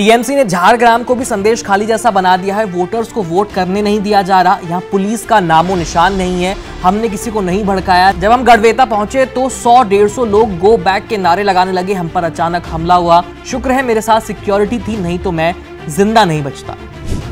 TMC ने झारग्राम को भी संदेश खाली जैसा बना दिया है। वोटर्स को वोट करने नहीं दिया जा रहा, यहाँ पुलिस का नामो निशान नहीं है, हमने किसी को नहीं भड़काया। जब हम गढ़वेता पहुंचे तो 100-150 लोग गो बैक के नारे लगाने लगे। हम पर अचानक हमला हुआ। शुक्र है मेरे साथ सिक्योरिटी थी, नहीं तो मैं जिंदा नहीं बचता।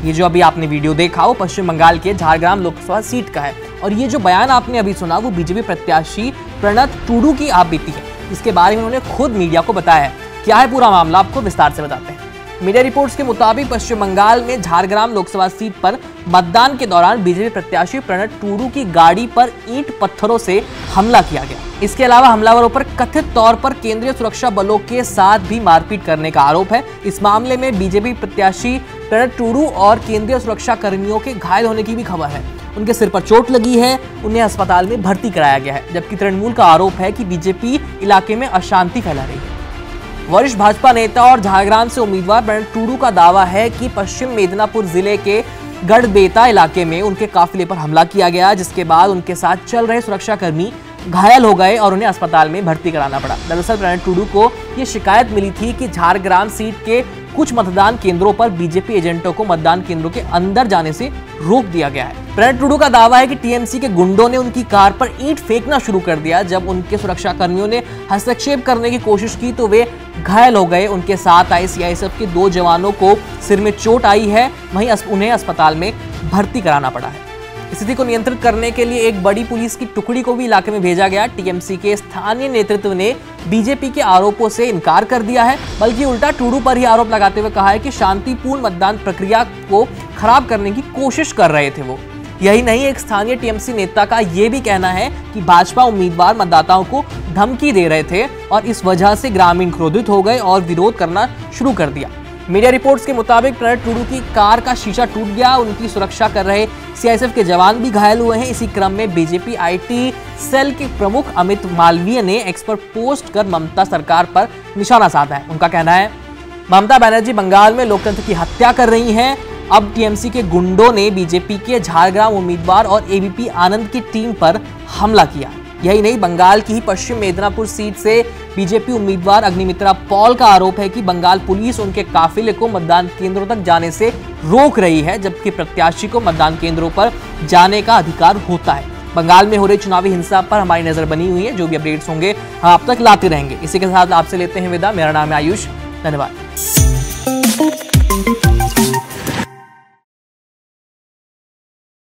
ये जो अभी आपने वीडियो देखा वो पश्चिम बंगाल के झारग्राम लोकसभा सीट का है और ये जो बयान आपने अभी सुना वो बीजेपी प्रत्याशी प्रणत टूडू की आप बीती है। इसके बारे में उन्होंने खुद मीडिया को बताया है। क्या है पूरा मामला, आपको विस्तार से बताते हैं। मीडिया रिपोर्ट्स के मुताबिक पश्चिम बंगाल में झारग्राम लोकसभा सीट पर मतदान के दौरान बीजेपी प्रत्याशी प्रणत टूडू की गाड़ी पर ईंट पत्थरों से हमला किया गया। इसके अलावा हमलावरों पर कथित तौर पर केंद्रीय सुरक्षा बलों के साथ भी मारपीट करने का आरोप है। इस मामले में बीजेपी प्रत्याशी प्रणत टूडू और केंद्रीय सुरक्षा कर्मियों के घायल होने की भी खबर है। उनके सिर पर चोट लगी है, उन्हें अस्पताल में भर्ती कराया गया है। जबकि तृणमूल का आरोप है कि बीजेपी इलाके में अशांति फैला रही है। वरिष्ठ भाजपा नेता और झारग्राम से उम्मीदवार प्रणत टूडू का दावा है कि पश्चिम मिदनापुर जिले के गढ़बेता इलाके में उनके काफिले पर हमला किया गया, जिसके बाद उनके साथ चल रहे सुरक्षाकर्मी घायल हो गए और उन्हें अस्पताल में भर्ती कराना पड़ा। दरअसल प्रणत टूडू को ये शिकायत मिली थी कि झारग्राम सीट के कुछ मतदान केंद्रों पर बीजेपी एजेंटों को मतदान केंद्रों के अंदर जाने से रोक दिया गया है। प्रणत टूडू का दावा है कि टीएमसी के गुंडों ने उनकी कार पर ईंट फेंकना शुरू कर दिया। जब उनके सुरक्षा कर्मियों ने हस्तक्षेप करने की कोशिश की तो वे घायल हो गए। उनके साथ आए सीआईएसएफ के 2 जवानों को सिर में चोट आई है, वहीं उन्हें अस्पताल में भर्ती कराना पड़ा है। स्थिति को नियंत्रित करने के लिए एक बड़ी पुलिस की टुकड़ी को भी इलाके में भेजा गया। टीएमसी के स्थानीय नेतृत्व ने बीजेपी के आरोपों से इनकार कर दिया है, बल्कि उल्टा टूडू पर ही आरोप लगाते हुए कहा है कि शांतिपूर्ण मतदान प्रक्रिया को खराब करने की कोशिश कर रहे थे वो। यही नहीं, एक स्थानीय टीएमसी नेता का यह भी कहना है कि भाजपा उम्मीदवार मतदाताओं को धमकी दे रहे थे और इस वजह से ग्रामीण क्रोधित हो गए और विरोध करना शुरू कर दिया। मीडिया रिपोर्ट्स के मुताबिक प्रणत टूडू की कार का शीशा टूट गया। उनकी सुरक्षा कर रहे सीआईएसएफ के जवान भी घायल हुए हैं। इसी क्रम में बीजेपी आईटी सेल के प्रमुख अमित मालवीय ने एक्स पर पोस्ट कर ममता सरकार पर निशाना साधा है। उनका कहना है ममता बनर्जी बंगाल में लोकतंत्र की हत्या कर रही हैं। अब टीएमसी के गुंडों ने बीजेपी के झारग्राम उम्मीदवार और एबीपी आनंद की टीम पर हमला किया। यही नहीं, बंगाल की ही पश्चिम मिदनापुर सीट से बीजेपी उम्मीदवार अग्निमित्रा पॉल का आरोप है कि बंगाल पुलिस उनके काफिले को मतदान केंद्रों तक जाने से रोक रही है, जबकि प्रत्याशी को मतदान केंद्रों पर जाने का अधिकार होता है। बंगाल में हो रही चुनावी हिंसा पर हमारी नजर बनी हुई है। जो भी अपडेट्स होंगे हम आप तक लाते रहेंगे। इसी के साथ आपसे लेते हैं विदा। मेरा नाम है आयुष, धन्यवाद।